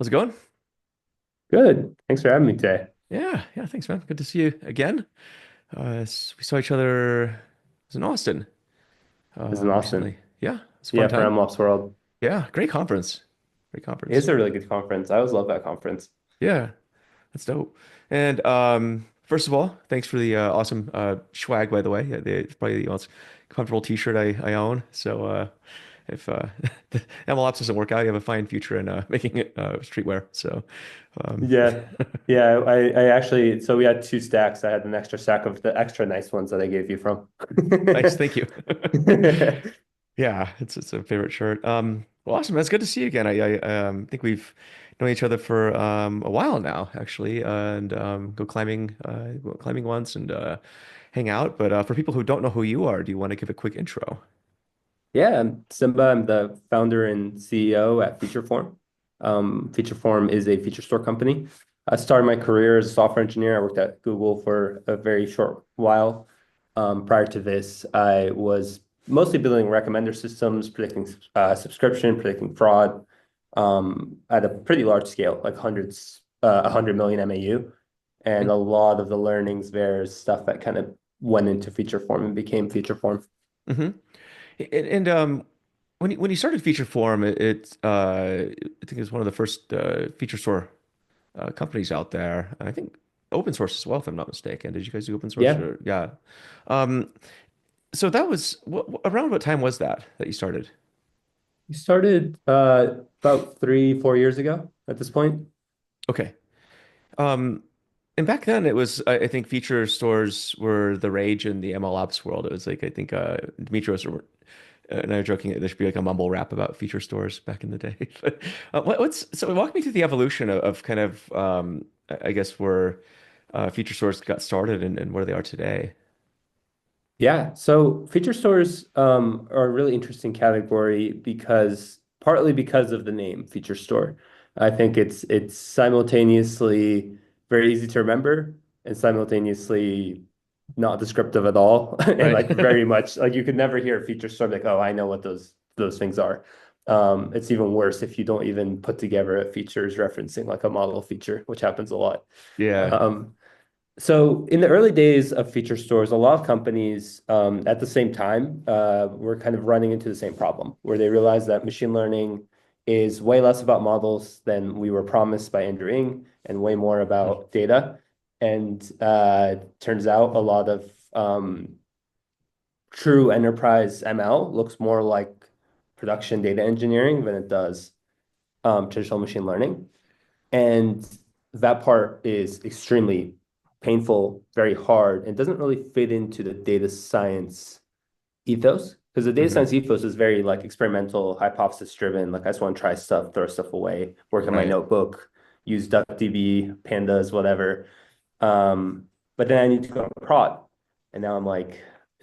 How's it going? Good. Thanks for having me today. Yeah, thanks, man. Good to see you again. We saw each other. It was in Austin This is Austin. recently. Yeah, it's a fun Yeah, for time. MLOps World. Yeah, great conference. Great It's conference. a really good conference. I always love that conference. Yeah, that's dope. And first of all, thanks for the awesome swag, by the way. Yeah, it's probably the most comfortable t-shirt I own. So if the MLOps doesn't work out, you have a fine future in making it streetwear. So um, Yeah. Yeah, I actually, so we had two stacks. I had an extra stack of the extra nice ones that I gave you from. nice, thank you. Yeah, it's a favorite shirt. Well, awesome. It's good to see you again. I think we've known each other for a while now, actually, and go climbing once and hang out. But for people who don't know who you are, do you want to give a quick intro? Yeah, I'm Simba. I'm the founder and CEO at FeatureForm. FeatureForm is a feature store company. I started my career as a software engineer. I worked at Google for a very short while. Prior to this, I was mostly building recommender systems, predicting subscription, predicting fraud, at a pretty large scale, like 100 million MAU. And a lot of the learnings there is stuff that kind of went into FeatureForm and became FeatureForm. Mm-hmm. And when you started FeatureForm, I think it was one of the first feature store companies out there. I think open source as well, if I'm not mistaken. Did you guys do open source Yeah. or yeah? Um, so that was around what time was that you started? We started about 3, 4 years ago at this point. Okay. Um, and back then it was I think feature stores were the rage in the ML ops world. It was like I think Demetrios and I were joking that there should be like a mumble rap about feature stores back in the day. But what's so walk me through the evolution of kind of I guess where feature stores got started and where they are today. Yeah, so feature stores are a really interesting category because partly because of the name feature store. I think it's simultaneously very easy to remember and simultaneously not descriptive at all and Right. like very much like you could never hear a feature store like, oh, I know what those things are. It's even worse if you don't even put together a features referencing like a model feature, which happens a lot. Yeah. Um, so in the early days of feature stores, a lot of companies at the same time were kind of running into the same problem where they realized that machine learning is way less about models than we were promised by Andrew Ng and way more Mm. about data. And turns out a lot of true enterprise ML looks more like production data engineering than it does traditional machine learning. And that part is extremely painful, very hard, and doesn't really fit into the data science ethos. Because the data Hmm. science ethos is very like experimental, hypothesis driven. Like I just want to try stuff, throw stuff away, work in my Right. notebook, use DuckDB, pandas, whatever. But then I need to go to prod. And now I'm like,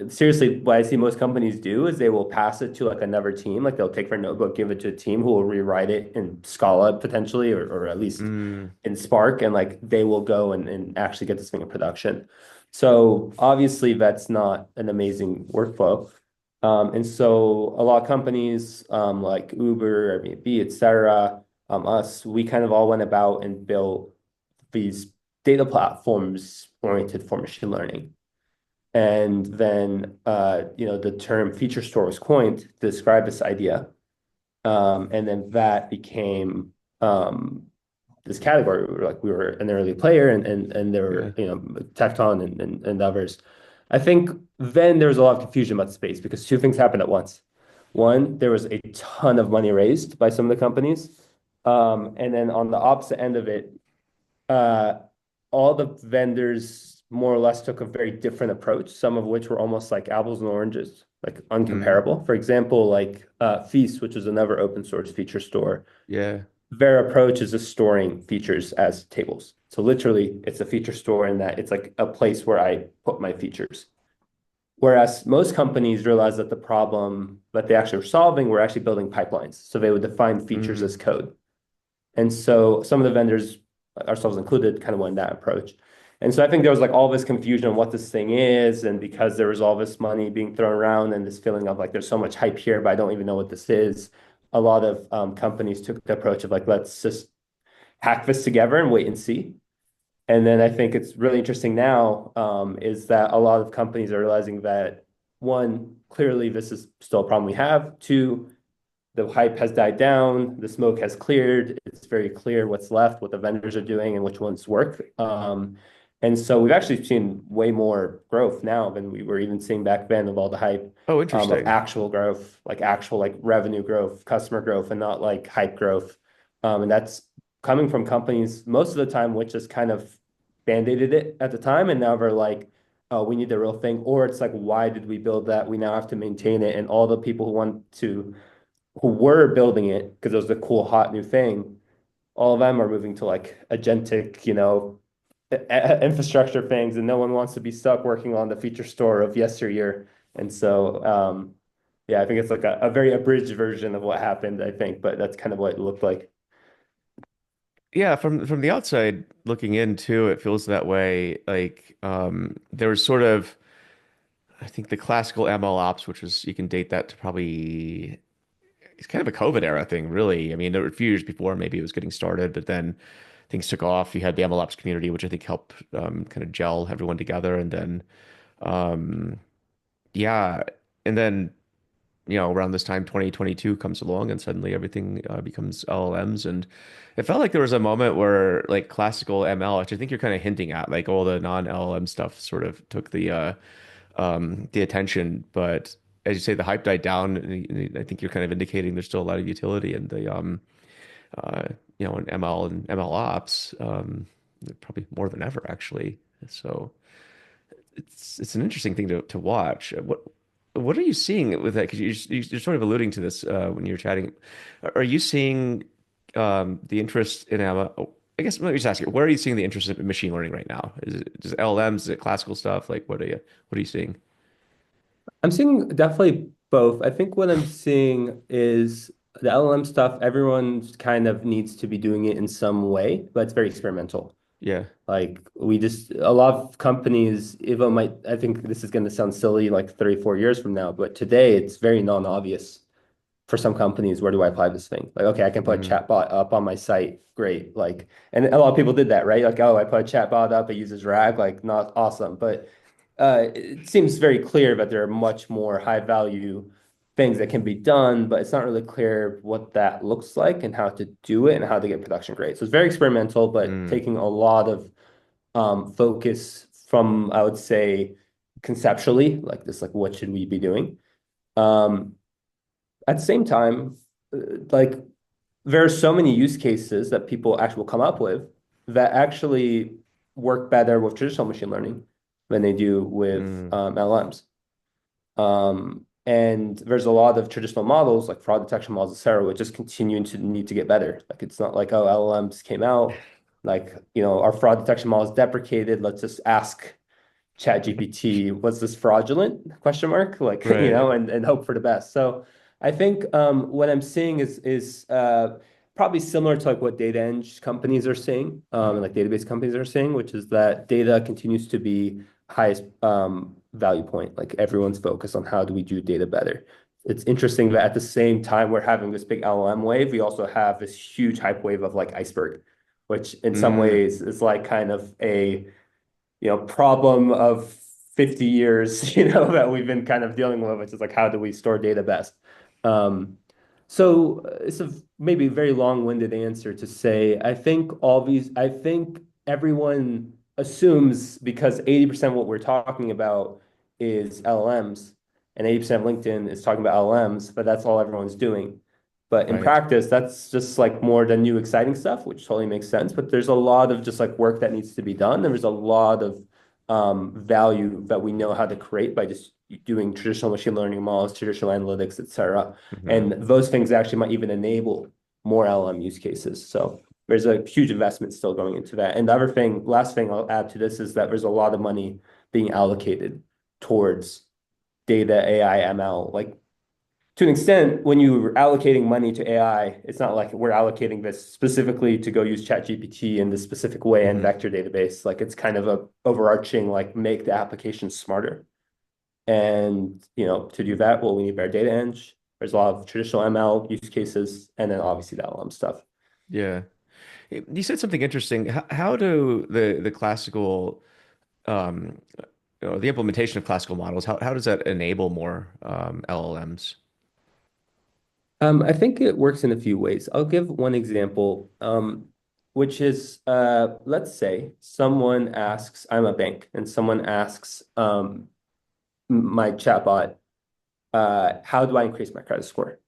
seriously, what I see most companies do is they will pass it to like another team. Like they'll take their notebook, give it to a team who will rewrite it in Scala potentially, or at least Mm. in Spark, and like they will go and actually get this thing in production. So obviously that's not an amazing workflow. And so a lot of companies like Uber, Airbnb, et cetera, us, we kind of all went about and built these data platforms oriented for machine learning. And then, the term feature store was coined to describe this idea. And then that became this category. We were an early player, and there Yeah. were Tecton and others. I think then there was a lot of confusion about the space because two things happened at once. One, there was a ton of money raised by some of the companies, and then on the opposite end of it, uh, all the vendors more or less took a very different approach, some of which were almost like apples and oranges, like Mm. uncomparable. For example, like Feast, which is another open source feature store, Yeah. their approach is just storing features as tables. So literally, it's a feature store in that it's like a place where I put my features. Whereas most companies realized that the problem that they actually were solving were actually building pipelines. So they would define features Mm. as code. And so some of the vendors, ourselves included, kind of went that approach. And so I think there was like all this confusion on what this thing is. And because there was all this money being thrown around and this feeling of like there's so much hype here, but I don't even know what this is, a lot of companies took the approach of like, let's just hack this together and wait and see. And then I think it's really interesting now is that a lot of companies are realizing that one, clearly this is still a problem we have. Two, the hype has died down, the smoke has cleared. It's very clear what's left, what the vendors are doing, and which ones work. And so we've actually seen way more growth now than we were even seeing back then of all the hype Oh, of interesting. actual growth, like actual like revenue growth, customer growth, and not like hype growth. And that's coming from companies most of the time, which just kind of band-aided it at the time, and now they're like, oh, we need the real thing, or it's like, why did we build that? We now have to maintain it, and all the people who were building it because it was the cool hot new thing, all of them are moving to like agentic, infrastructure things, and no one wants to be stuck working on the feature store of yesteryear. And so, yeah, I think it's like a very abridged version of what happened, I think, but that's kind of what it looked like. Yeah, from the outside looking in too, it feels that way. Like there was sort of I think the classical ML ops, which was you can date that to probably it's kind of a COVID era thing, really. I mean, there were a few years before maybe it was getting started, but then things took off. You had the ML ops community, which I think helped kind of gel everyone together, and then um, yeah, and then around this time, 2022 comes along and suddenly everything becomes LLMs. And it felt like there was a moment where like classical ML, which I think you're kind of hinting at, like all the non-LLM stuff sort of took the attention. But as you say, the hype died down. And I think you're kind of indicating there's still a lot of utility in the, uh, in ML and ML ops, probably more than ever, actually. So it's an interesting thing to watch. What are you seeing with that? Because you're sort of alluding to this when you're chatting. Are you seeing the interest in Emma? Oh, I guess let me just ask you, where are you seeing the interest in machine learning right now? Is it just LLMs? Is it classical stuff? Like what are you seeing? I'm seeing definitely both. I think what I'm seeing is the LLM stuff, everyone kind of needs to be doing it in some way, but it's very experimental. Yeah. Like we just a lot of companies, even might I think this is going to sound silly like 34 years from now, but today it's very non-obvious for some companies, where do I apply this thing? Like, okay, I can put a Mm, chatbot up on my site. Great. Like, and a lot of people did that, right? Like, oh, I put a chatbot up, it uses RAG, like not awesome. But it seems very clear that there are much more high value things that can be done, but it's not really clear what that looks like and how to do it and how to get production grade. So it's very experimental, but mm, taking a lot of focus from, I would say, conceptually, like this, like what should we be doing? Um, at the same time, like there are so many use cases that people actually will come up with that actually work better with traditional machine learning than they do with mm, LLMs. And there's a lot of traditional models like fraud detection models, et cetera, which just continue to need to get better. Like it's not like, oh, LLMs came out, like, our fraud detection model is deprecated. Let's just ask ChatGPT, was this fraudulent? Question mark. Like, right. and hope for the best. So I think what I'm seeing is probably similar to like what data eng companies are seeing, and like database companies are seeing, which is that data continues to be highest value point. Like everyone's focused on how do we do data better. It's interesting that at the same time we're having this big LLM wave, we also have this huge hype wave of like iceberg, which in some Mm, ways is like kind of a problem of 50 years, that we've been kind of dealing with, which is like, how do we store data best? Um, so it's a maybe very long-winded answer to say, I think everyone assumes because 80% of what we're talking about is LLMs and 80% of LinkedIn is talking about LLMs, but that's all everyone's doing. But in right. practice, that's just like more the new exciting stuff, which totally makes sense. But there's a lot of just like work that needs to be done. There's a lot of value that we know how to create by just doing traditional machine learning models, traditional analytics, et cetera. Hmm. And those things actually might even enable more LLM use cases. So there's a huge investment still going into that. And the other thing, last thing I'll add to this is that there's a lot of money being allocated towards data, AI, ML. Like to an extent, when you're allocating money to AI, it's not like we're allocating this specifically to go use ChatGPT in this specific way and Hmm. vector database. Like it's kind of a overarching, like make the application smarter. And to do that, well, we need better data eng. There's a lot of traditional ML use cases, and then obviously the LLM stuff. Yeah. You said something interesting. How do the classical um, the implementation of classical models, how does that enable more LLMs? I think it works in a few ways. I'll give one example, which is let's say someone asks, I'm a bank, and someone asks my chatbot, how do I increase my credit score?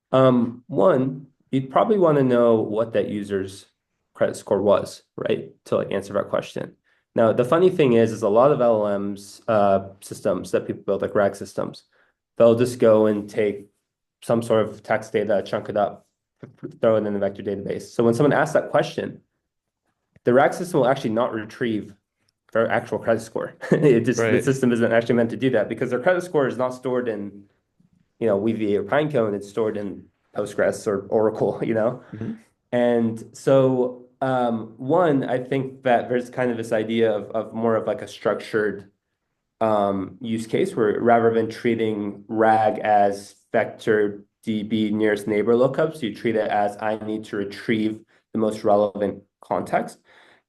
One, you'd probably want to know what that user's credit score was, right? To like answer that question. Now, the funny thing is a lot of LLMs systems that people build, like RAG systems, they'll just go and take some sort of text data, chunk it up, throw it in the vector database. So when someone asks that question, the RAG system will actually not retrieve their actual credit score. It just the Right. system isn't actually meant to do that because their credit score is not stored in Weavy or Pinecone, it's stored in Postgres or Oracle, you know? Hmm. And so, one, I think that there's kind of this idea of more of like a structured use case where rather than treating RAG as vector DB nearest neighbor lookups, you treat it as I need to retrieve the most relevant context.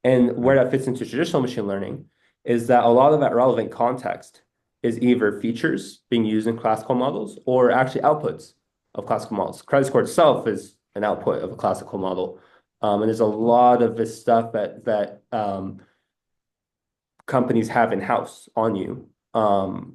And where that fits into traditional machine learning is that a lot of that relevant context is either features being used in classical models or actually outputs of classical models. Credit score itself is an output of a classical model. And there's a lot of this stuff that companies have in-house on you.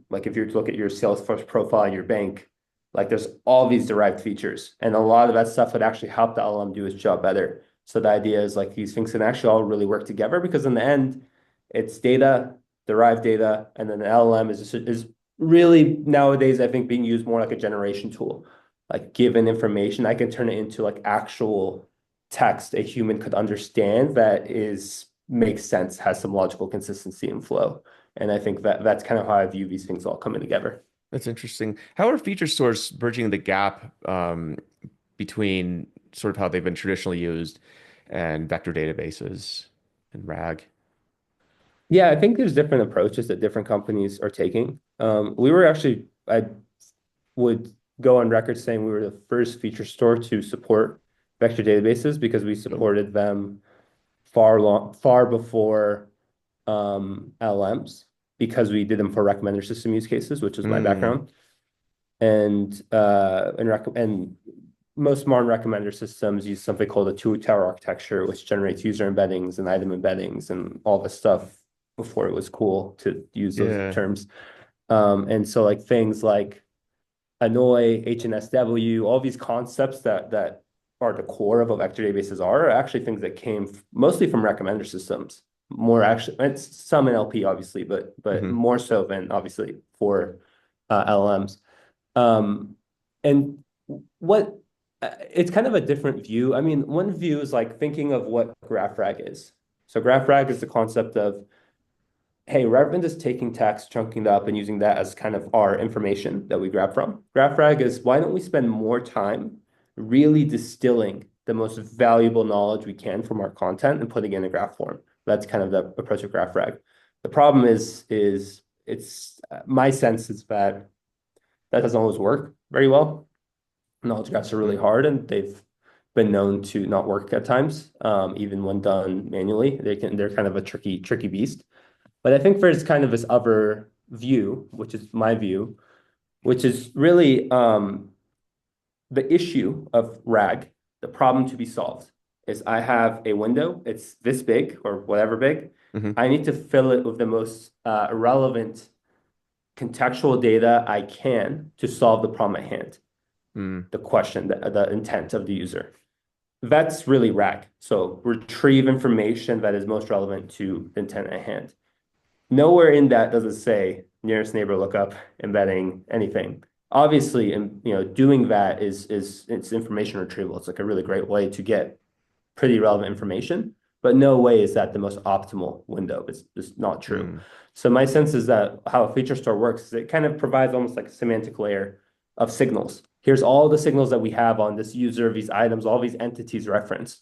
Like if you look at your Salesforce profile in your bank, like there's all these derived features, and a lot of that stuff would actually help the LLM do its job better. So the idea is like these things can actually all really work together because in the end, it's data, derived data, and then the LLM is really nowadays I think being used more like a generation tool. Like given information, I can turn it into like actual text a human could understand that is makes sense, has some logical consistency and flow. And I think that that's kind of how I view these things all coming together. That's interesting. How are feature stores bridging the gap between sort of how they've been traditionally used and vector databases and RAG? Yeah, I think there's different approaches that different companies are taking. We were actually, I would go on record saying we were the first feature store to support vector databases because we Oh, supported them far before LLMs because we did them for recommender system use cases, which is my mm, background. And most modern recommender systems use something called a two-tower architecture, which generates user embeddings and item embeddings and all this stuff before it was cool to use those yeah. terms. And so like things like Annoy, HNSW, all these concepts that are the core of what vector databases are actually things that came mostly from recommender systems. More actually, it's some in LP obviously, but Hmm. more so than obviously for LLMs. Um, and what it's kind of a different view. I mean, one view is like thinking of what graph rag is. So graph rag is the concept of, hey, rather than just taking text, chunking it up, and using that as kind of our information that we grab from, graph rag is why don't we spend more time really distilling the most valuable knowledge we can from our content and putting it in a graph form. That's kind of the approach of graph rag. The problem is it's my sense is that that doesn't always work very well. Knowledge graphs are really hard, and they've been known to not work at times, even when done manually. They're kind of a tricky beast. But I think there's kind of this other view, which is my view, which is really the issue of RAG, the problem to be solved is I have a window, it's this big or whatever big. Hmm. I need to fill it with the most relevant contextual data I can to solve the problem at hand, Mm. the question, the intent of the user. That's really RAG. So retrieve information that is most relevant to the intent at hand. Nowhere in that does it say nearest neighbor lookup, embedding, anything. Obviously, and doing that is it's information retrieval. It's like a really great way to get pretty relevant information, but no way is that the most optimal window. It's just not true. Mm. So my sense is that how a feature store works is it kind of provides almost like a semantic layer of signals. Here's all the signals that we have on this user, these items, all these entities referenced.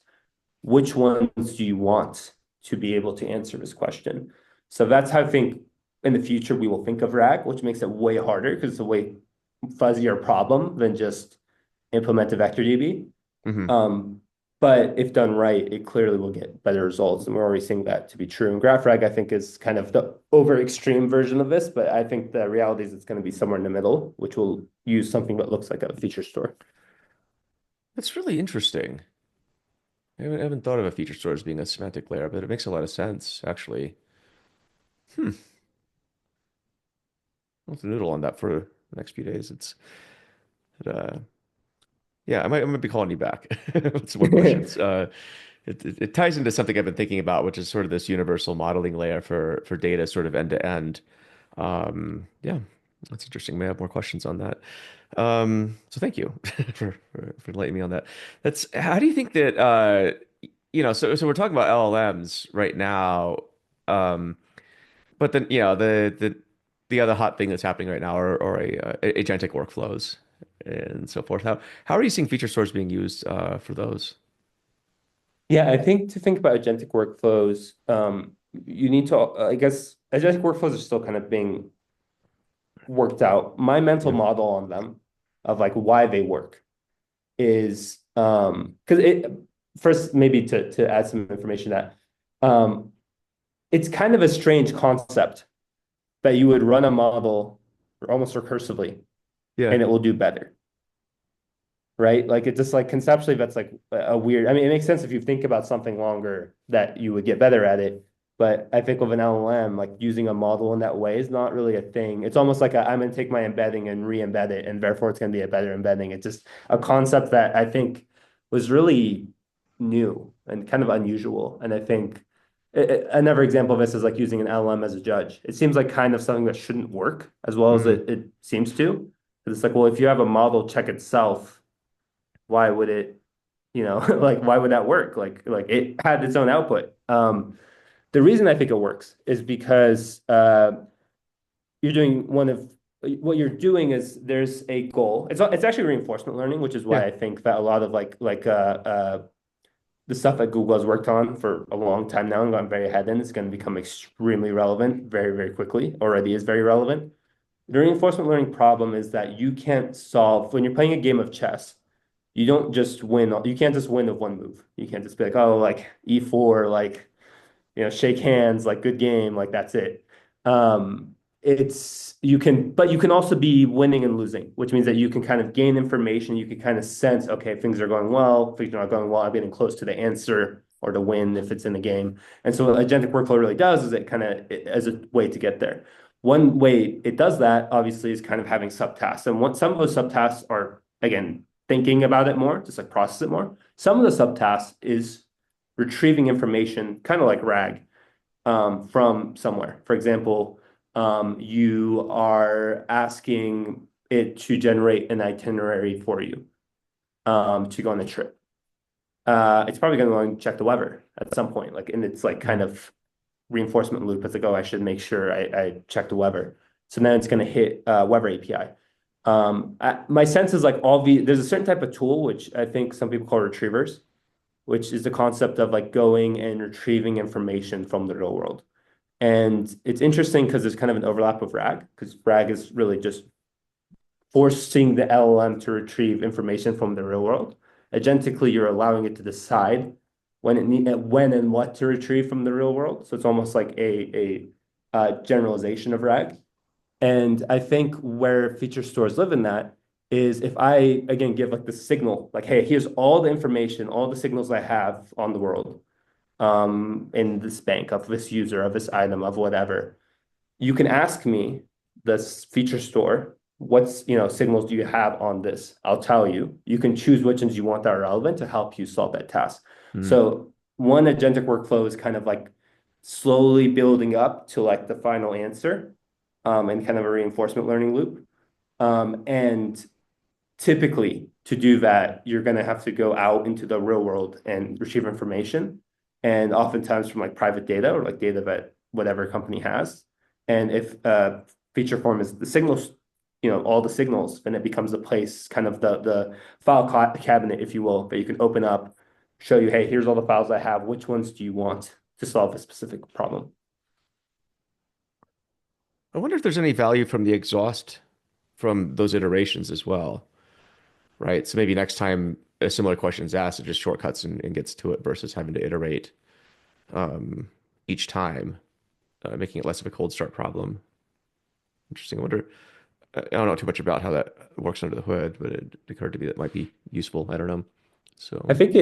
Which ones do you want to be able to answer this question? So that's how I think in the future we will think of RAG, which makes it way harder because it's a way fuzzier problem than just implement a vector DB. Hmm. Um, But if done right, it clearly will get better results. And we're already seeing that to be true. And GraphRag, I think, is kind of the over extreme version of this, but I think the reality is it's going to be somewhere in the middle, which will use something that looks like a feature store. That's really interesting. I haven't thought of a feature store as being a semantic layer, but it makes a lot of sense, actually. Hmm. I'll have to noodle on that for the next few days. Yeah, I might be calling you back with some more questions. It ties into something I've been thinking about, which is sort of this universal modeling layer for data, sort of end to end. Yeah, that's interesting. May have more questions on that. So thank you for letting me on that. That's how do you think that so we're talking about LLMs right now, um, but then the other hot thing that's happening right now are agentic workflows and so forth. How are you seeing feature stores being used for those? Yeah, I think to think about agentic workflows, you need to, I guess, agentic workflows are still kind of being worked out. My mental Yeah, model on them of like why they work is because it first maybe to add some information that um it's kind of a strange concept that you would run a model almost recursively yeah, and it will do better, right? Like it's just like conceptually that's like a weird. I mean, it makes sense if you think about something longer that you would get better at it. But I think with an LLM, like using a model in that way is not really a thing. It's almost like I'm going to take my embedding and re-embed it, and therefore it's going to be a better embedding. It's just a concept that I think was really new and kind of unusual. And I think another example of this is like using an LLM as a judge. It seems like kind of something that shouldn't work as well as mm, it seems to. It's like, well, if you have a model check itself, why would it, like why would that work? Like it had its own output. The reason I think it works is because you're doing one of what you're doing is there's a goal. It's actually reinforcement learning, which is yeah. why I think that a lot of the stuff that Google has worked on for a long time now and gotten very ahead in is going to become extremely relevant very, very quickly. Already is very relevant. The reinforcement learning problem is that you can't solve when you're playing a game of chess. You don't just win. You can't just win with one move. You can't just be like, oh, like E4, like shake hands, like good game, like that's it. It's you can, but you can also be winning and losing, which means that you can kind of gain information. You can kind of sense, okay, things are going well, things are not going well. I'm getting close to the answer or to win if it's in the game. And so what agentic workflow really does is it kind of as a way to get there. One way it does that, obviously, is kind of having subtasks. And what some of those subtasks are, again, thinking about it more, just like process it more. Some of the subtasks is retrieving information, kind of like RAG, from somewhere. For example, you are asking it to generate an itinerary for you to go on a trip. It's probably going to want to check the weather at some point, like, and it's like kind Mm. of reinforcement loop. It's like, oh, I should make sure I check the weather. So then it's going to hit weather API. My sense is like there's a certain type of tool which I think some people call retrievers, which is the concept of like going and retrieving information from the real world. And it's interesting because there's kind of an overlap with RAG, because RAG is really just forcing the LLM to retrieve information from the real world. Agentically, you're allowing it to decide when and what to retrieve from the real world. So it's almost like a generalization of RAG. And I think where feature stores live in that is if I, again, give like the signal, like, hey, here's all the information, all the signals I have on the world, in this bank of this user, of this item, of whatever. You can ask me, this feature store, what's, signals do you have on this? I'll tell you. You can choose which ones you want that are relevant to help you solve that task. Mm. So one agentic workflow is kind of like slowly building up to like the final answer, and kind of a reinforcement learning loop. And typically, to do that, you're going to have to go out into the real world and retrieve information, and oftentimes from like private data or like data that whatever company has. And if feature form is the signals, all the signals, then it becomes a place, kind of the file cabinet, if you will, that you can open up, show you, hey, here's all the files I have. Which ones do you want to solve a specific problem? I wonder if there's any value from the exhaust from those iterations as well, right? So maybe next time. a similar question is asked, it just shortcuts and gets to it versus having to iterate each time, making it less of a cold start problem. Interesting. I wonder, I don't know too much about how that works under the hood, but it occurred to me that might be useful. I don't know. I So, think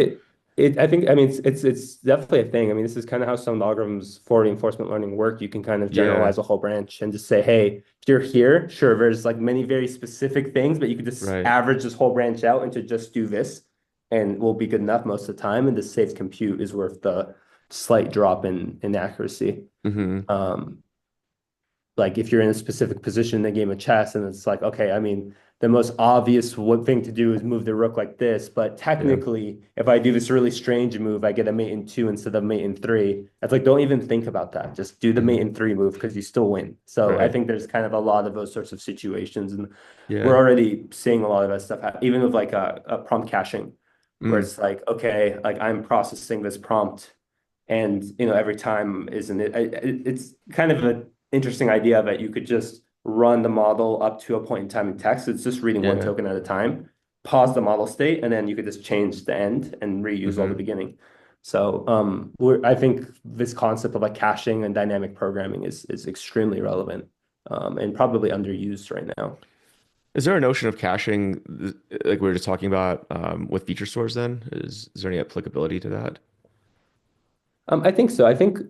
I think, I mean, it's definitely a thing. I mean, this is kind of how some algorithms for reinforcement learning work. You can kind of yeah, generalize a whole branch and just say, hey, if you're here, sure, there's like many very specific things, but you could just right. average this whole branch out into just do this and will be good enough most of the time. And the safe compute is worth the slight drop in accuracy. Hmm. Um, like if you're in a specific position in the game of chess and it's like, okay, I mean, the most obvious one thing to do is move the rook like this, but Yeah. technically, if I do this really strange move, I get a mate in two instead of mate in three. It's like, don't even think about that. Just do the mate Hmm. in three move because you still win. So I Right. think there's kind of a lot of those sorts of situations, and we're Yeah. already seeing a lot of that stuff, even with like a prompt caching, where Mm. it's like, okay, like I'm processing this prompt and every time isn't it's kind of an interesting idea that you could just run the model up to a point in time in text. It's just reading one Yeah. token at a time, pause the model state, and then you could just change the end and reuse all the Hmm. beginning. So I think this concept of like caching and dynamic programming is extremely relevant, and probably underused right now. Is there a notion of caching, like we were just talking about, with feature stores then? Is there any applicability to that? I think so. I think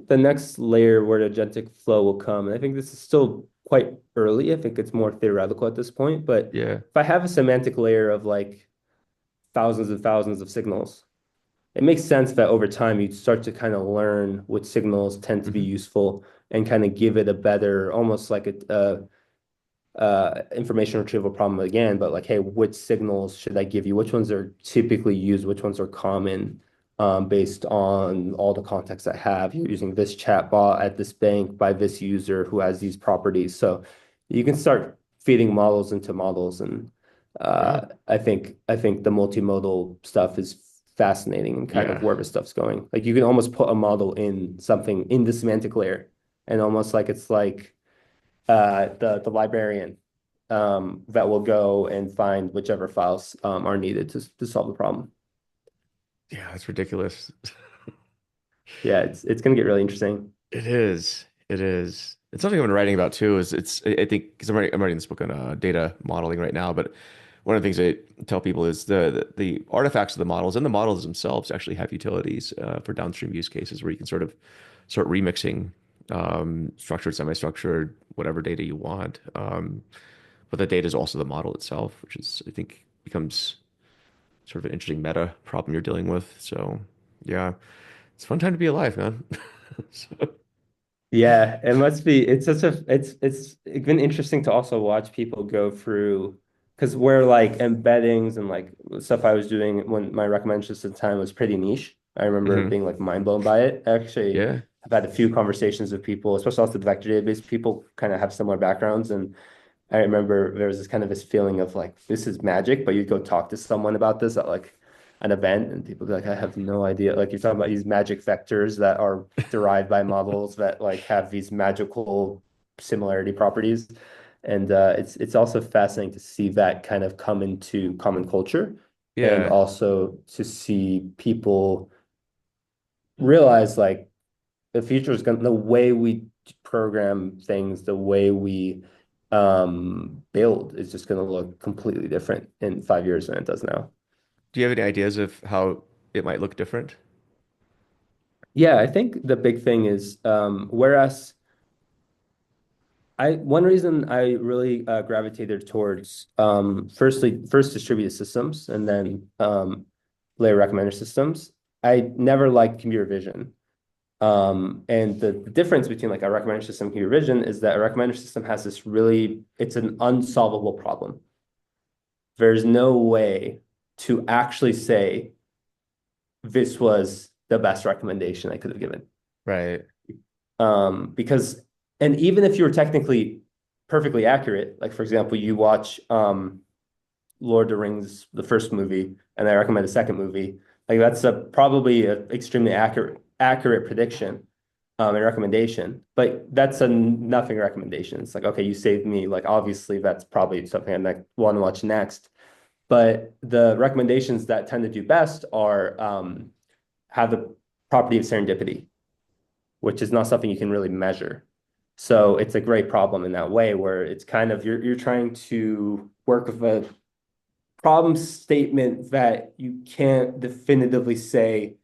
the next layer where the agentic flow will come, and I think this is still quite early. I think it's more theoretical at this point. But Yeah. if I have a semantic layer of like thousands and thousands of signals, it makes sense that over time you start to kind of learn which signals tend to be Hmm. useful and kind of give it a better, almost like information retrieval problem again, but like, hey, which signals should I give you? Which ones are typically used? Which ones are common, based on all the context I have? You're using this chat bot at this bank by this user who has these properties. So you can start feeding models into models, and Right. I think the multimodal stuff is fascinating and kind of Yeah. where the stuff's going. Like you can almost put a model in something in the semantic layer, and almost like it's like the librarian, that will go and find whichever files are needed to solve the problem. Yeah, it's ridiculous. Yeah, it's going to get really interesting. It is. It is. It's something I've been writing about too. I think because I'm writing this book on data modeling right now, but one of the things I tell people is the artifacts of the models and the models themselves actually have utilities for downstream use cases where you can sort of start remixing structured, semi-structured, whatever data you want. But the data is also the model itself, which is I think becomes sort of an interesting meta problem you're dealing with. So yeah, it's a fun time to be alive, man. So, Yeah, it must be. It's been interesting to also watch people go through, because we're like embeddings and like stuff I was doing when my recommendation system time was pretty niche. I remember mhm. being like mind blown by it. Actually, Yeah. I've had a few conversations with people, especially also the vector database people, kind of have similar backgrounds, and I remember there was this kind of this feeling of like this is magic, but you go talk to someone about this at like an event, and people be like, I have no idea. Like you're talking about these magic vectors that are derived by models that like have these magical similarity properties. And it's also fascinating to see that kind of come into common culture, and Yeah. also to see people realize like the future is going to, the way we program things, the way we build is just going to look completely different in 5 years than it does now. Do you have any ideas of how it might look different? Yeah, I think the big thing is, whereas one reason I really gravitated towards, first distributed systems and then layer recommender systems. I never liked computer vision. And the difference between like a recommender system and computer vision is that a recommender system has this really, it's an unsolvable problem. There's no way to actually say this was the best recommendation I could have given. Right. Because, and even if you were technically perfectly accurate, like for example, you watch Lord of the Rings, the first movie, and I recommend the second movie, like that's probably an extremely accurate prediction, and recommendation, but that's a nothing recommendation. It's like, okay, you saved me. Like obviously that's probably something I want to watch next. But the recommendations that tend to do best are have the property of serendipity, which is not something you can really measure. So it's a great problem in that way, where it's kind of you're trying to work with a problem statement that you can't definitively say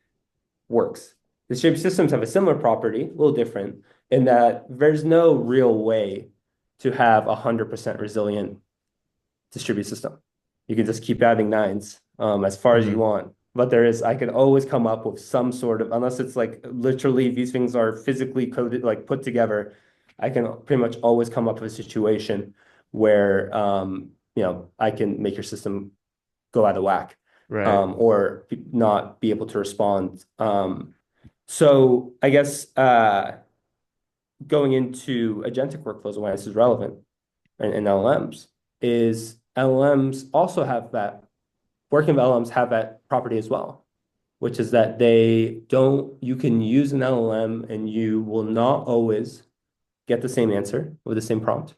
works. Distributed systems have a similar property, a little different, in that there's no real way to have 100% resilient distributed system. You can just keep adding nines as far as you Hmm. want. But there is, I could always come up with some sort of, unless it's like literally these things are physically coded, like put together, I can pretty much always come up with a situation where, I can make your system go out of whack, Right. or not be able to respond. So I guess going into agentic workflows and why this is relevant and LLMs is LLMs also have that, working with LLMs have that property as well, which is that you can use an LLM and you will not always get the same answer with the same prompt.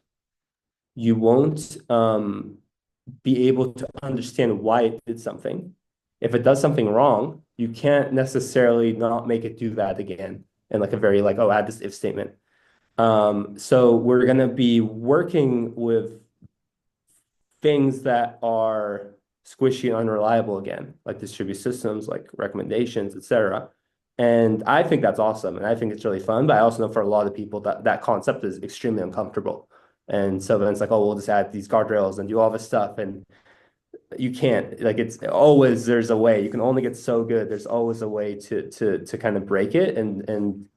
You won't be able to understand why it did something. If it does something wrong, you can't necessarily not make it do that again in like a very like, oh, add this if statement. So we're going to be working with things that are squishy and unreliable again, like distributed systems, like recommendations, etc. And I think that's awesome. And I think it's really fun. But I also know for a lot of people that that concept is extremely uncomfortable. And so then it's like, oh, we'll just add these guardrails and do all this stuff. And you can't, like, it's always, there's a way. You can only get so good. There's always a way to kind of break it. And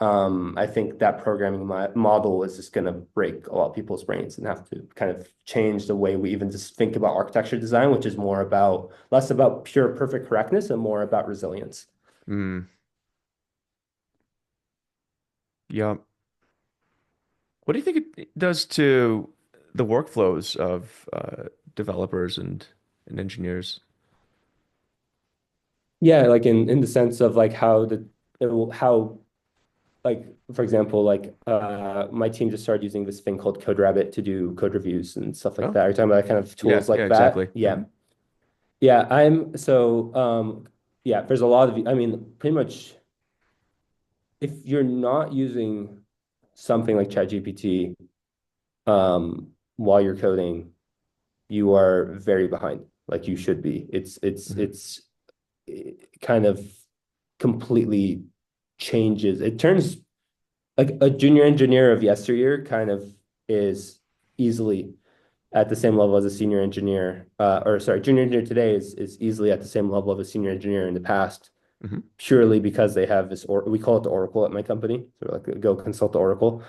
I think that programming model is just going to break a lot of people's brains and have to kind of change the way we even just think about architecture design, which is more about less about pure perfect correctness and more about resilience. Mm. Yeah. What do you think it does to the workflows of developers and engineers? Yeah, like in the sense of like how like for example, like my team just started using this thing called CodeRabbit to do code reviews and stuff like Oh, that. Are you talking about kind of yeah, tools yeah, like that? exactly. Yeah. Yeah, I'm so yeah, there's a lot of I mean, pretty much if you're not using something like ChatGPT while you're coding, you are very behind, like you should be. Hmm. It kind of completely changes. It turns like a junior engineer of yesteryear kind of is easily at the same level as a senior engineer, or sorry, junior engineer today is easily at the same level of a senior engineer in the past, Hmm. purely because they have this, or we call it the Oracle at my company. So like go consult the Oracle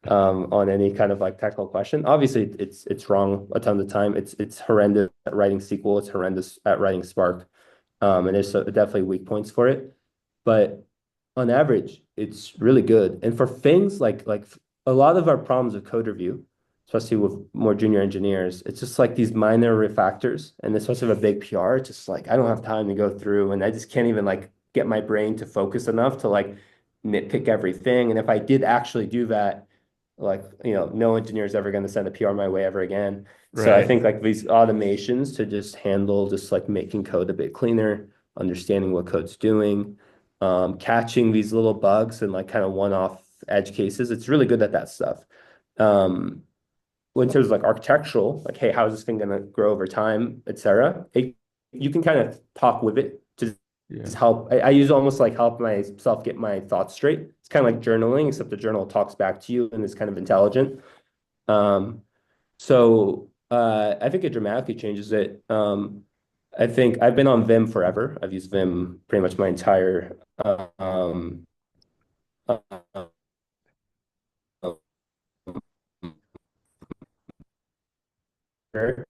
on any kind of like technical question. Obviously, it's wrong a ton of the time. It's horrendous at writing SQL. It's horrendous at writing Spark. And there's definitely weak points for it. But on average, it's really good. And for things like a lot of our problems with code review, especially with more junior engineers, it's just like these minor refactors. And especially with a big PR, it's just like I don't have time to go through and I just can't even like get my brain to focus enough to like nitpick everything. And if I did actually do that, like, no engineer is ever going to send a PR my way ever again. So I Right. think like these automations to just handle just like making code a bit cleaner, understanding what code's doing, catching these little bugs and like kind of one-off edge cases. It's really good at that stuff. Um, in terms of like architectural, like, hey, how is this thing going to grow over time, et cetera, you can kind of talk with it to Yeah. just help. I use almost like help myself get my thoughts straight. It's kind of like journaling, except the journal talks back to you and is kind of intelligent. So I think it dramatically changes it. I think I've been on Vim forever. I've used Vim pretty much my entire uh, career.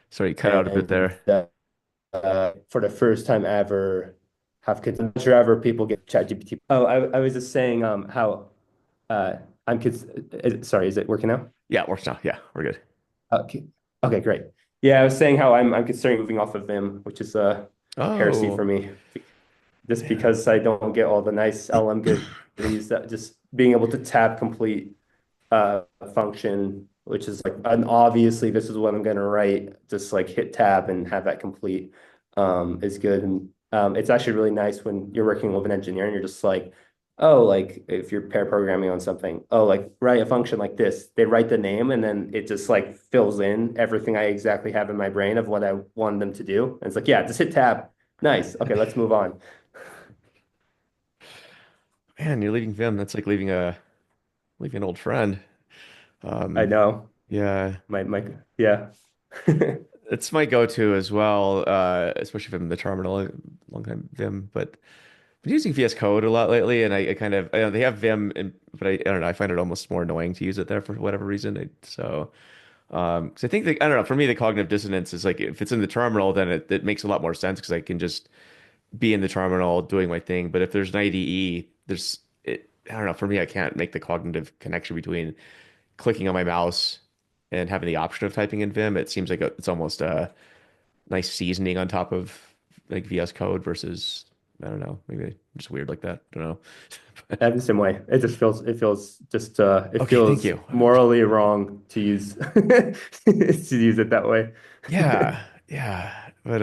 Sorry, you cut out a bit And there. for the first time ever, have kids. I'm not sure ever people get ChatGPT. Oh, I was just saying how uh, I'm kids. Sorry, is it working now? Yeah, it works now. Yeah, we're good. Okay. Okay, great. Yeah, I was saying how I'm considering moving off of Vim, which is heresy for Oh, me, just yeah. because I don't get all the nice LM goodies that just being able to tab complete function which is like, and obviously this is what I'm going to write. Just like hit tab and have that complete is good. And it's actually really nice when you're working with an engineer and you're just like, oh, like if you're pair programming on something, oh, like write a function like this. They write the name and then it just like fills in everything I exactly have in my brain of what I want them to do. And it's like, yeah, just hit tab. Nice. Okay, let's move on. Man, you're leaving Vim. That's like leaving an old friend. I Um, know. yeah, Yeah. it's my go-to as well, especially if I'm in the terminal. Long time Vim, but I've been using VS Code a lot lately, and I kind of they have Vim, but I don't know. I find it almost more annoying to use it there for whatever reason. So, 'cause I think I don't know. For me, the cognitive dissonance is like if it's in the terminal, then it makes a lot more sense because I can just be in the terminal doing my thing. But if there's an IDE, there's it. I don't know. For me, I can't make the cognitive connection between clicking on my mouse and having the option of typing in Vim. It seems like it's almost a nice seasoning on top of like VS Code versus I don't know. Maybe I'm just weird like that. I don't know. I have the same way. It feels just it Okay, thank feels you. morally wrong to use to use it that way. Yeah, yeah, but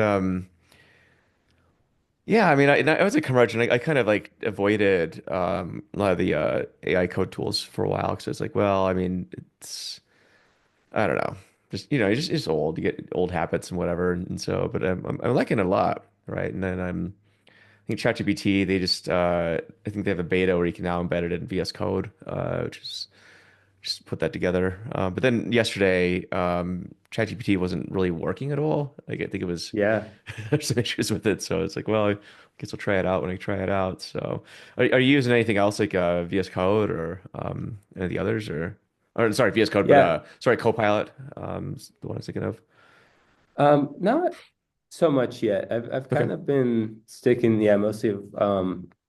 yeah. I mean, I was a curmudgeon. I kind of like avoided a lot of the AI code tools for a while because it's like, well, I mean, it's I don't know. Just you're just old. You get old habits and whatever, and so. But I'm liking it a lot, right? And then I think ChatGPT. They just I think they have a beta where you can now embed it in VS Code, which is just put that together. But then yesterday, ChatGPT wasn't really working at all. Like I think it was Yeah. there's some issues with it. So it's like, well, I guess I'll try it out when I try it out. So are you using anything else like VS Code or any of the others or sorry, VS Code, but Yeah. sorry, Copilot, is the one I was thinking of. Not so much yet. I've Okay. kind of been sticking, yeah, mostly of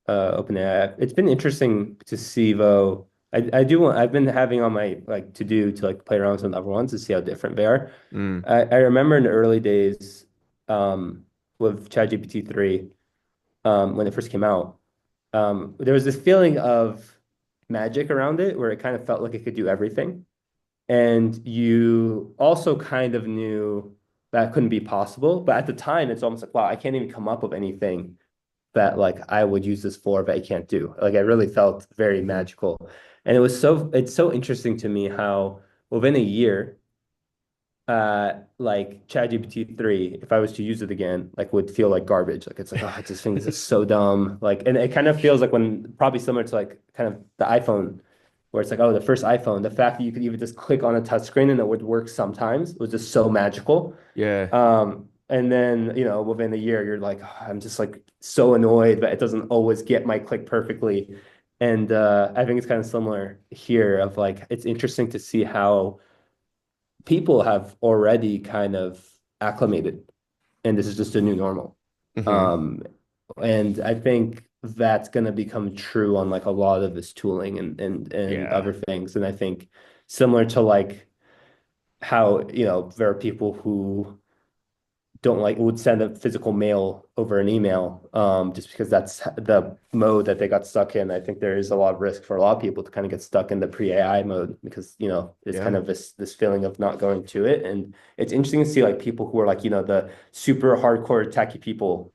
OpenAI. It's been interesting to see though. I do want I've been having on my like to do to like play around with some other ones to see how different they are. Mm, I remember in the early days with ChatGPT 3 when it first came out, there was this feeling of magic around it where it kind of felt like it could do everything. And you also kind of knew that couldn't be possible. But at the time, it's almost like, wow, I can't even come up with anything that like I would use this for, but I can't do. Like I really felt very hmm magical. And it's so interesting to me how within a year, like ChatGPT 3, if I was to use it again, like would feel like garbage. Like it's like, oh, I just think this is so dumb. Like, and it kind of feels like when probably similar to like kind of the iPhone, where it's like, oh, the first iPhone, the fact that you could even just click on a touchscreen and it would work sometimes was just so magical. Yeah. And then, you know, within a year, you're like, "Oh, I'm just like so annoyed that it doesn't always get my click perfectly. And I think it's kind of similar here of like, it's interesting to see how people have already kind of acclimated, and this is just a new normal. hmm Um, and I think that's going to become true on like a lot of this tooling and Yeah. other things. And I think similar to like how, you know, there are people who don't like would send a physical mail over an email just because that's the mode that they got stuck in. I think there is a lot of risk for a lot of people to kind of get stuck in the pre-AI mode because, you know, there's kind Yeah. of this feeling of not going to it. And it's interesting to see like people who are like, you know, the super hardcore techie people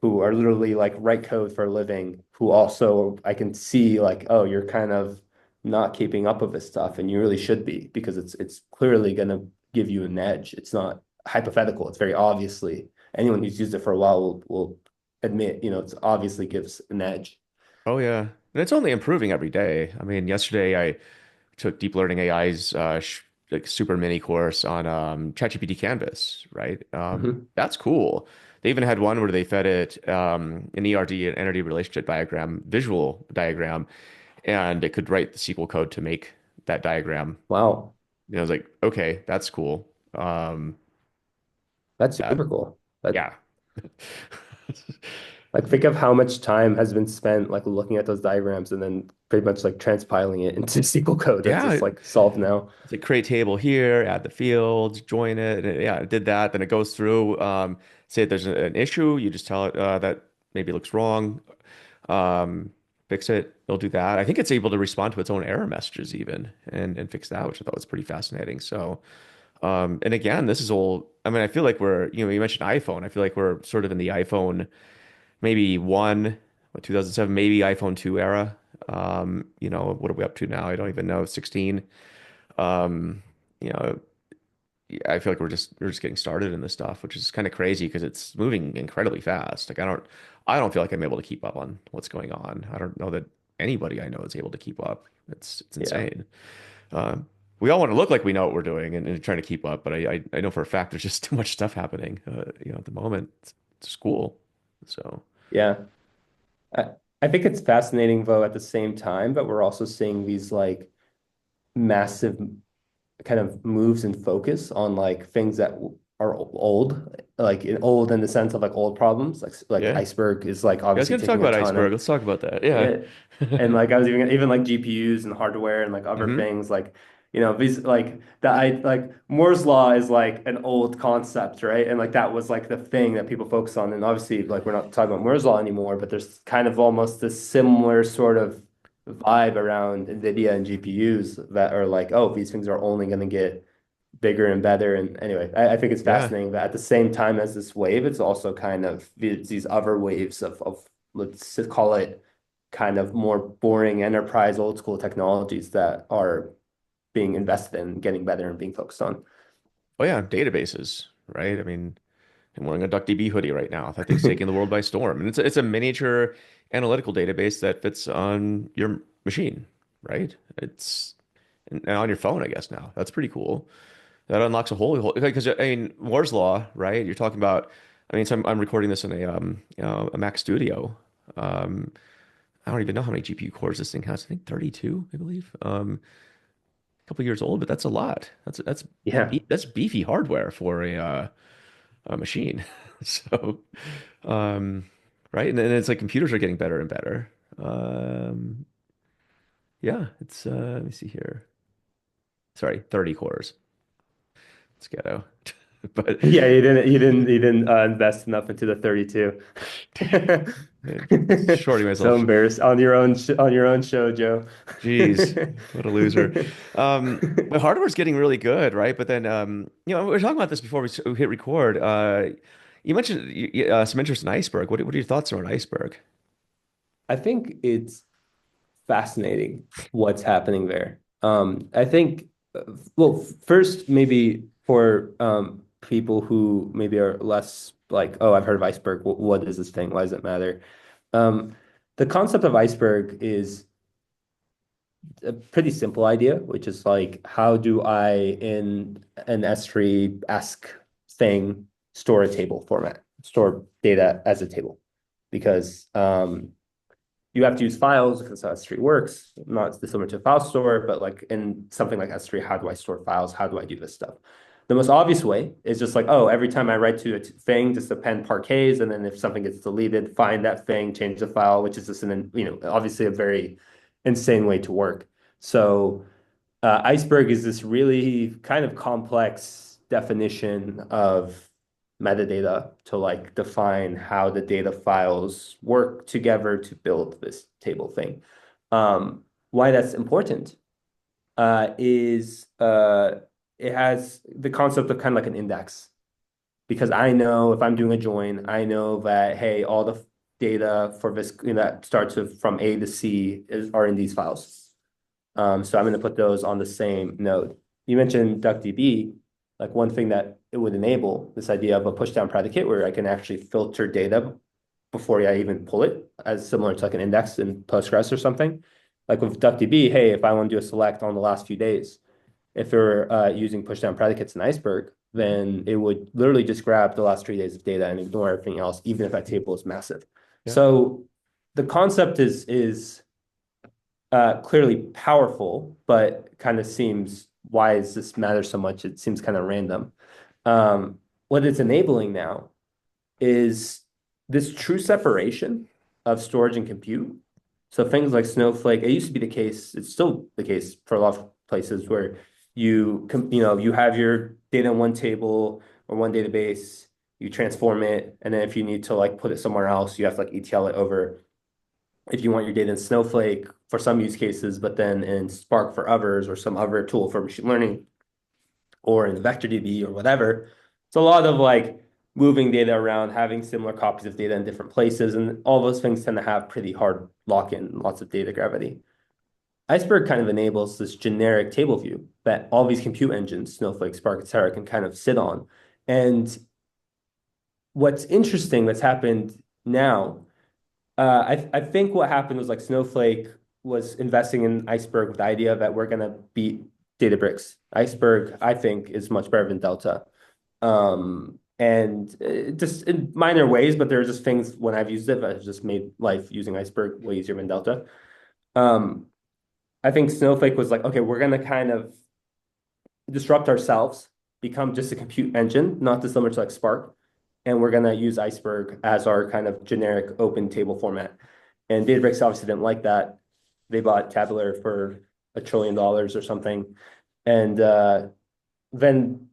who are literally like write code for a living, who also I can see like, oh, you're kind of not keeping up with this stuff, and you really should be because it's clearly gonna give you an edge. It's not hypothetical. It's very obviously anyone who's used it for a while will admit, you know, it's obviously gives an edge. Oh yeah. And it's only improving every day. I mean, yesterday I took Deep Learning AI's like super mini course on ChatGPT Canvas, right? Mhm. That's cool. They even had one where they fed it an ERD, an entity relationship diagram, visual diagram, and it could write the SQL code to make that diagram. Wow, I was like, okay, that's cool. that's That super cool. That yeah. like think of how much time has been spent like looking at those diagrams and then pretty much like transpiling it into SQL code that's Yeah, just like solved now. it's like create table here, add the fields, join it. And yeah, it did that. Then it goes through, say if there's an issue, you just tell it that maybe it looks wrong. Um, fix it. It'll do that. I think it's able to respond to its own error messages even and fix that, which I thought was pretty fascinating. So, and again, this is all, I mean, I feel like we're, you mentioned iPhone. I feel like we're sort of in the iPhone maybe one, what, 2007, maybe iPhone 2 era. What are we up to now? I don't even know. 16. Um, you know, I feel like we're just getting started in this stuff, which is kind of crazy because it's moving incredibly fast. Like I don't feel like I'm able to keep up on what's going on. I don't know that anybody I know is able to keep up. It's Yeah. insane. Um, we all want to look like we know what we're doing and trying to keep up, but I know for a fact there's just too much stuff happening. At the moment, it's school. So Yeah. I, I think it's fascinating though at the same time, but we're also seeing these like massive kind of moves and focus on like things that are old, like old in the sense of like old problems, like yeah, iceberg is like I was obviously going to talk taking a about ton Iceberg. of Let's talk about that. Yeah. yeah. And like I was even like GPUs and hardware and like other hmm things like these like that I like Moore's law is like an old concept, right? And like that was like the thing that people focus on. And obviously like we're not talking about Moore's law anymore, but there's kind of almost this similar sort of vibe around NVIDIA and GPUs that are like, oh, these things are only going to get bigger and better. And anyway, I think it's Yeah. fascinating that at the same time as this wave, it's also kind of these other waves of let's just call it kind of more boring enterprise old school technologies that are being invested in, getting better and being focused on. Oh yeah, databases, right? I mean, I'm wearing a DuckDB hoodie right now. That thing's taking the world by storm. And it's a miniature analytical database that fits on your machine, right? It's and on your phone, I guess now. That's pretty cool. That unlocks a whole because I mean Moore's law, right? You're talking about. I mean, so I'm recording this in a Mac Studio. Um, I don't even know how many GPU cores this thing has. I think 32, I believe. A couple years old, but that's a lot. Yeah. That's beefy hardware for a machine. So, um, right, and then it's like computers are getting better and better. Um, yeah, it's let me see here. Sorry, 30 cores. It's ghetto, but Yeah, you didn't invest enough into the 32. shorting So myself. embarrassed on your own sh on your own show, Joe. Jeez, what a loser. But hardware's getting really good, right? But then, we were talking about this before we hit record. You mentioned some interest in Iceberg. What are your thoughts on Iceberg? I think it's fascinating what's happening there. I think, well, first, maybe for people who maybe are less like, oh, I've heard of iceberg. What is this thing? Why does it matter? Um, the concept of iceberg is a pretty simple idea, which is like, how do I, in an S3-esque thing, store a table format, store data as a table? Because you have to use files because how S3 works, not dissimilar to a file store, but like in something like S3, how do I store files? How do I do this stuff? The most obvious way is just like, oh, every time I write to a thing, just append parquets, and then if something gets deleted, find that thing, change the file, which is just obviously a very insane way to work. So Iceberg is this really kind of complex definition of metadata to like define how the data files work together to build this table thing. Why that's important is it has the concept of kind of like an index because I know if I'm doing a join, I know that hey, all the data for this that starts with from A to C are in these files. So I'm going to put those on the same node. You mentioned DuckDB, like one thing that it would enable this idea of a pushdown predicate where I can actually filter data before I even pull it, as similar to like an index in Postgres or something. Like with DuckDB, hey, if I want to do a select on the last few days, if you're using pushdown predicates in Iceberg, then it would literally just grab the last 3 days of data and ignore everything else, even if that table is massive. Yeah. So the concept is clearly powerful, but kind of seems why does this matter so much? It seems kind of random. What it's enabling now is this true separation of storage and compute. So things like Snowflake, it used to be the case, it's still the case for a lot of places where you have your data in one table or one database, you transform it, and then if you need to like put it somewhere else, you have to like ETL it over if you want your data in Snowflake for some use cases, but then in Spark for others, or some other tool for machine learning, or in VectorDB or whatever. It's a lot of like moving data around, having similar copies of data in different places, and all those things tend to have pretty hard lock-in, lots of data gravity. Iceberg kind of enables this generic table view that all these compute engines, Snowflake, Spark, et cetera, can kind of sit on. And what's interesting that's happened now, I think what happened was like Snowflake was investing in Iceberg with the idea that we're going to beat Databricks. Iceberg, I think, is much better than Delta. And just in minor ways, but there are just things when I've used it that have just made life using Iceberg way easier than Delta. Um, I think Snowflake was like, okay, we're going to kind of disrupt ourselves, become just a compute engine, not dissimilar much like Spark. And we're going to use Iceberg as our kind of generic open table format. And Databricks obviously didn't like that. They bought Tabular for $1 trillion or something. And then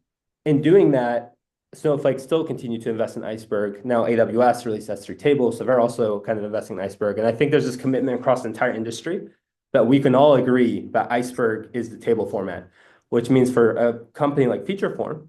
in doing that, Snowflake still continued to invest in Iceberg. Now AWS released S3 tables, so they're also kind of investing in Iceberg. And I think there's this commitment across the entire industry that we can all agree that Iceberg is the table format, which means for a company like FeatureForm,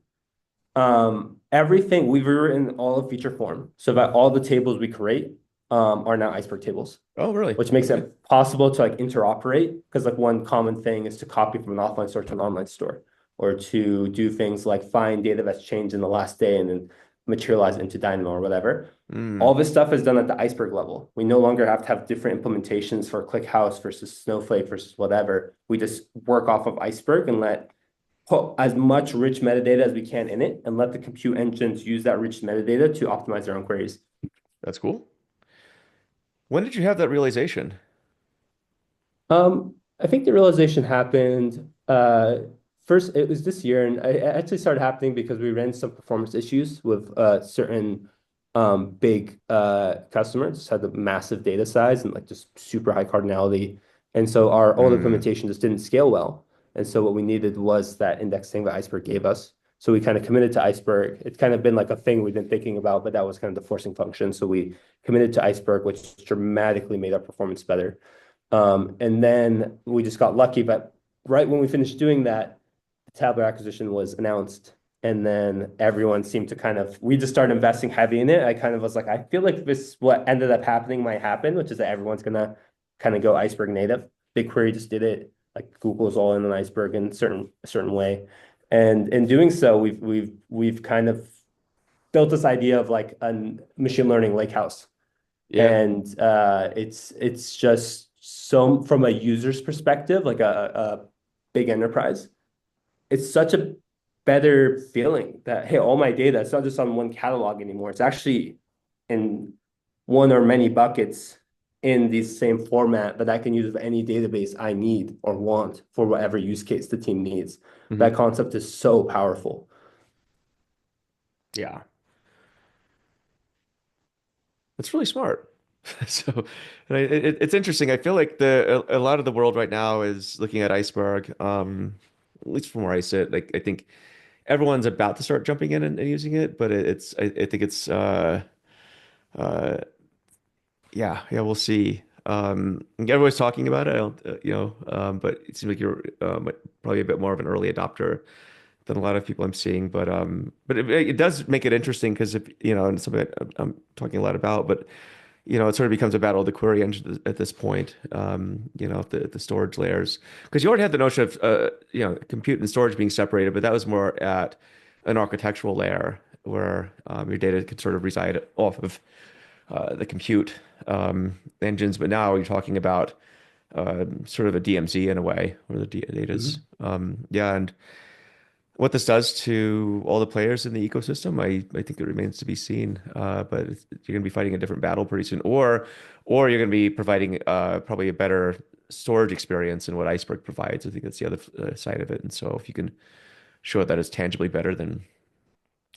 everything we've rewritten all of FeatureForm so that all the tables we create are now Iceberg tables, Oh, really? which makes Okay. it possible to like interoperate. Because like one common thing is to copy from an offline store to an online store, or to do things like find data that's changed in the last day and then materialize it into Dynamo or whatever. All Mm, this stuff is done at the Iceberg level. We no longer have to have different implementations for ClickHouse versus Snowflake versus whatever. We just work off of Iceberg and let put as much rich metadata as we can in it and let the compute engines use that rich metadata to optimize their own queries. that's cool. When did you have that realization? I think the realization happened first, it was this year, and it actually started happening because we ran some performance issues with certain big customers, had a massive data size and like just super high cardinality. And so our old Mm, implementation just didn't scale well. And so what we needed was that indexing that Iceberg gave us. So we kind of committed to Iceberg. It's kind of been like a thing we've been thinking about, but that was kind of the forcing function. So we committed to Iceberg, which dramatically made our performance better. And then we just got lucky, but right when we finished doing that, the Tableau acquisition was announced. And then everyone seemed to kind of, we just started investing heavy in it. I kind of was like, I feel like this, what ended up happening might happen, which is that everyone's gonna kind of go Iceberg native. BigQuery just did it. Like Google's all in on Iceberg in a certain way. And in doing so, we've kind of built this idea of like a machine learning lake house. yeah. And it's just so from a user's perspective, like a big enterprise, it's such a better feeling that, hey, all my data, it's not just on one catalog anymore. It's actually in one or many buckets in the same format that I can use with any database I need or want for whatever use case the team needs. That Hmm. concept is so powerful. Yeah. That's really smart. So, it's interesting. I feel like a lot of the world right now is looking at Iceberg. At least from where I sit, like I think everyone's about to start jumping in and using it, but I think it's uh, yeah, we'll see. Everyone's talking about it. I don't, but it seems like you're probably a bit more of an early adopter than a lot of people I'm seeing. But it does make it interesting because if and something that I'm talking a lot about, but it sort of becomes a battle of the query engine at this point. The storage layers, because you already had the notion of compute and storage being separated, but that was more at an architectural layer where your data could sort of reside off of the compute engines. But now you're talking about sort of a DMZ in a way, where the data's Mhm. yeah, and what this does to all the players in the ecosystem, I think it remains to be seen. But you're going to be fighting a different battle pretty soon, or you're going to be providing probably a better storage experience than what Iceberg provides. I think that's the other side of it. And so if you can show that it's tangibly better, then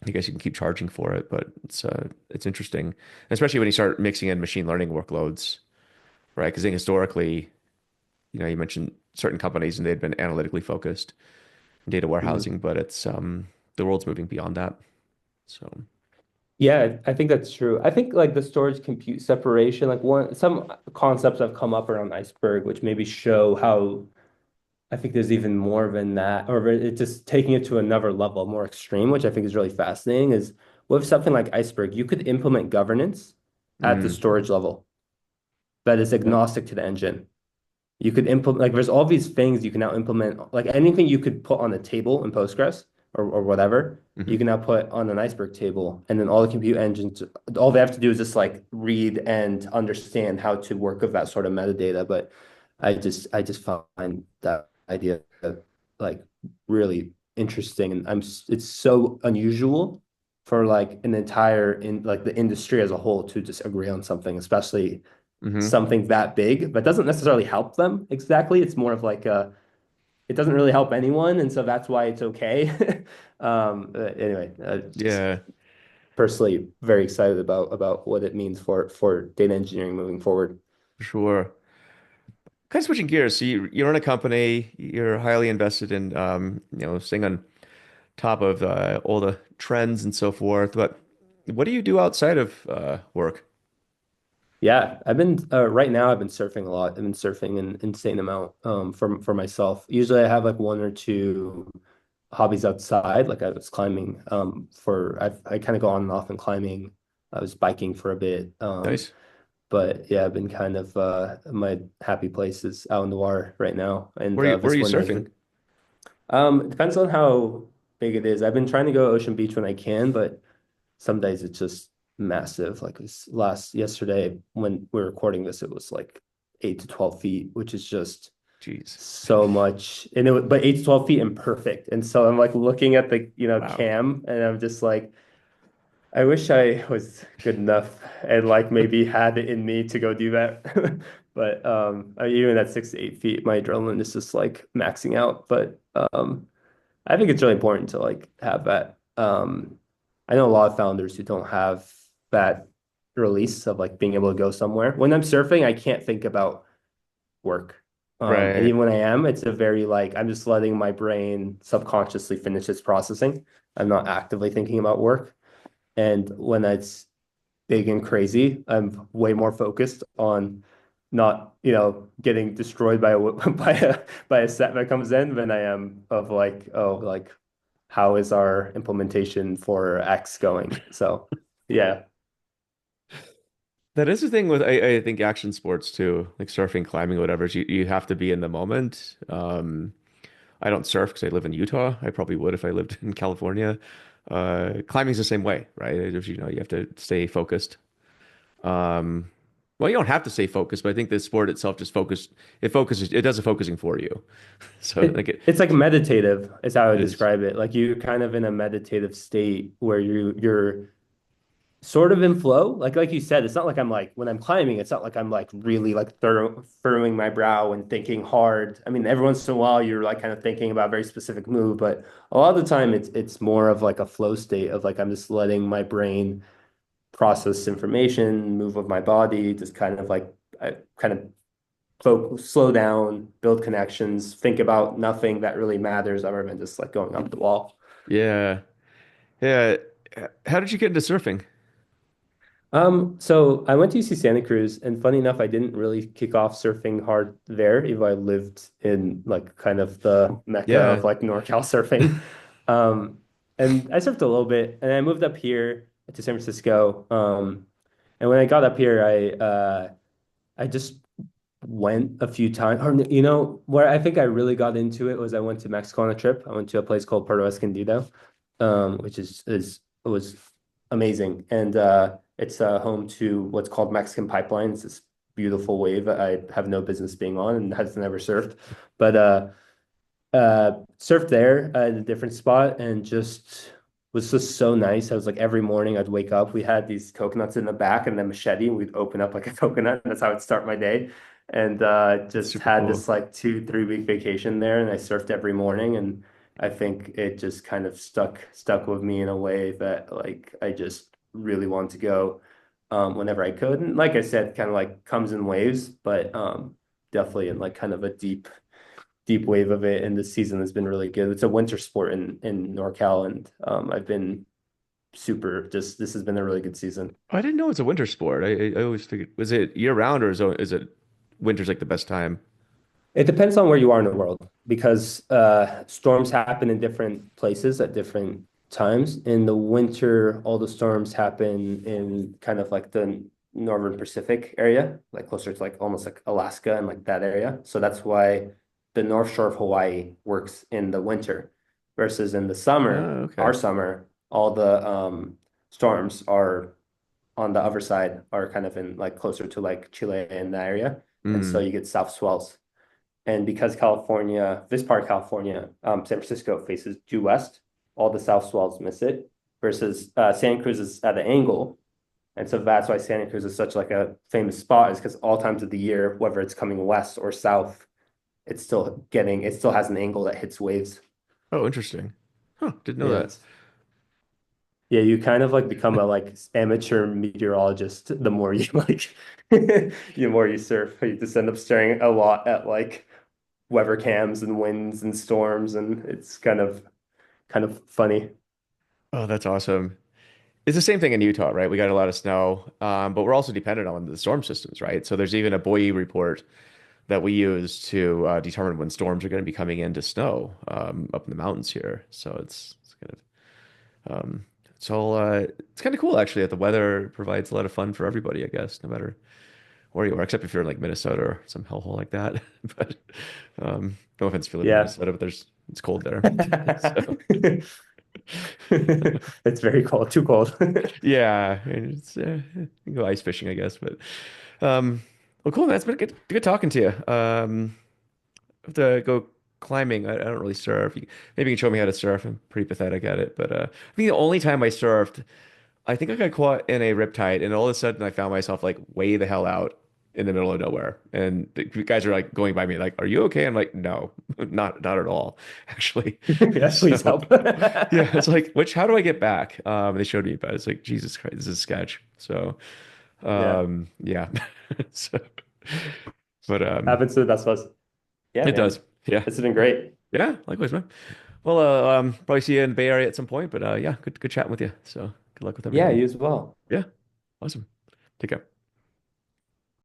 I guess you can keep charging for it. But it's interesting, especially when you start mixing in machine learning workloads, right? Because I think historically, you mentioned certain companies and they'd been analytically focused data Mhm. warehousing, but it's the world's moving beyond that. So Yeah, I think that's true. I think like the storage compute separation, like one some concepts have come up around Iceberg, which maybe show how I think there's even more than that, or it just taking it to another level, more extreme, which I think is really fascinating, is with something like Iceberg, you could implement governance at the Mm, storage level that is yeah. agnostic to the engine. You could implement like there's all these things you can now implement, like anything you could put on a table in Postgres or whatever, you Hmm. can now put on an Iceberg table, and then all the compute engines, all they have to do is just like read and understand how to work with that sort of metadata. But I just find that idea like really interesting, and it's so unusual for like an entire in like the industry as a whole to just agree on something, especially Hmm. something that big, but doesn't necessarily help them exactly. It's more of like it doesn't really help anyone, and so that's why it's okay. Anyway, just Yeah, personally very excited about what it means for data engineering moving forward. for sure. Kind of switching gears. So you run a company, you're highly invested in staying on top of all the trends and so forth. But what do you do outside of work? Yeah, I've been right now I've been surfing a lot. I've been surfing an insane amount for myself. Usually I have like one or two hobbies outside. Like I was climbing for I kind of go on and off in climbing. I was biking for a bit. Nice. But yeah, I've been kind of my happy place is out in the water right now. And Where are this you winter has surfing? been it depends on how big it is. I've been trying to go Ocean Beach when I can, but some days it's just massive. Like this last yesterday when we were recording this, it was like 8 to 12 feet, which is just Jeez. so much. And but 8 to 12 feet and perfect. And so I'm like looking at the, Wow. cam, and I'm just like, I wish I was good enough and like maybe had it in me to go do that. But even at 6 to 8 feet, my adrenaline is just like maxing out. But I think it's really important to like have that. I know a lot of founders who don't have that release of like being able to go somewhere. When I'm surfing, I can't think about work. And Right. even when I am, it's a very like I'm just letting my brain subconsciously finish its processing. I'm not actively thinking about work. And when it's big and crazy, I'm way more focused on not, getting destroyed by a by a set that comes in than I am of like, oh, like how is our implementation for X going? So yeah. That is the thing with I think action sports too, like surfing, climbing, whatever. Is you have to be in the moment. I don't surf because I live in Utah. I probably would if I lived in California. Climbing's the same way, right? You have to stay focused. Um, well, you don't have to stay focused, but I think the sport itself just it does the focusing for you. So like It's like meditative is how I would it is. describe it. Like you're kind of in a meditative state where you're sort of in flow. Like you said, it's not like I'm like when I'm climbing, it's not like I'm like really like furrowing my brow and thinking hard. I mean, every once in a while you're like kind of thinking about a very specific move, but a lot of the time it's more of like a flow state of like I'm just letting my brain process information, move with my body, just kind of like I kind of focus, slow down, build connections, think about nothing that really matters other than just like going up the wall. Yeah. Yeah. How did you get into surfing? So I went to UC Santa Cruz, and funny enough, I didn't really kick off surfing hard there, even though I lived in like kind of the mecca of Yeah. like NorCal surfing. Um, and I surfed a little bit, and I moved up here to San Francisco. And when I got up here, I just went a few times. Or where I think I really got into it was I went to Mexico on a trip. I went to a place called Puerto Escondido, which is was amazing, and it's home to what's called Mexican Pipeline. It's this beautiful wave that I have no business being on and has never surfed, but surfed there at a different spot and just was just so nice. I was like every morning I'd wake up. We had these coconuts in the back and then machete, and we'd open up like a coconut. And that's how I'd start my day. And That's just super had cool. this like 2, 3 week vacation there, and I surfed every morning. And I think it just kind of stuck with me in a way that like I just really want to go whenever I could. And like I said, kind of like comes in waves, but definitely in like kind of a deep wave of it, and this season has been really good. It's a winter sport in NorCal, and I've been super just this has been a really good season. I didn't know it's a winter sport. I always figured, was it year round or is it winter's like the best time? It depends on where you are in the world because storms happen in different places at different times. In the winter, all the storms happen in kind of like the northern Pacific area, like closer to like almost like Alaska and like that area. So that's why the North Shore of Hawaii works in the winter versus in the summer, Oh, our okay. summer, all the storms are on the other side are kind of in like closer to like Chile and that area. And so Mm. you get south swells. And because California, this part of California, San Francisco faces due west, all the south swells miss it, versus Santa Cruz is at an angle. And so that's why Santa Cruz is such like a famous spot, is because all times of the year, whether it's coming west or south, it still has an angle that hits waves. Oh, interesting. Huh, didn't know Yeah, that. it's yeah, you kind of like become a like amateur meteorologist the more you like the more you surf. You just end up staring a lot at like weather cams and winds and storms, and it's kind of funny. Oh, that's awesome. It's the same thing in Utah, right? We got a lot of snow, but we're also dependent on the storm systems, right? So there's even a buoy report that we use to determine when storms are going to be coming into snow up in the mountains here. So it's kind of it's all it's kind of cool actually that the weather provides a lot of fun for everybody, I guess, no matter where you are, except if you're in like Minnesota or some hellhole like that. But no offense if you live in Yeah. Minnesota, but it's cold there. So It's very cold, too cold. yeah, it's you can go ice fishing, I guess. But um, well, cool, man. It's been good talking to you. Have to go climbing. I don't really surf. Maybe you can show me how to surf. I'm pretty pathetic at it. But I think the only time I surfed, I think I got caught in a riptide, and all of a sudden I found myself like way the hell out in the middle of nowhere. And the guys are like going by me, like, "Are you okay?" I'm like, "No, not at all, actually." Yeah, please So help. yeah, it's like, which how do I get back? They showed me, but it's like, Jesus Christ, this is sketch. So Yeah, yeah, so but happens to the best of us. Yeah, it man. does. Yeah, This has been great. yeah. Likewise, man. Well, probably see you in the Bay Area at some point. But yeah, good chatting with you. So good luck with Yeah, everything. you as well. Yeah, awesome. Take care.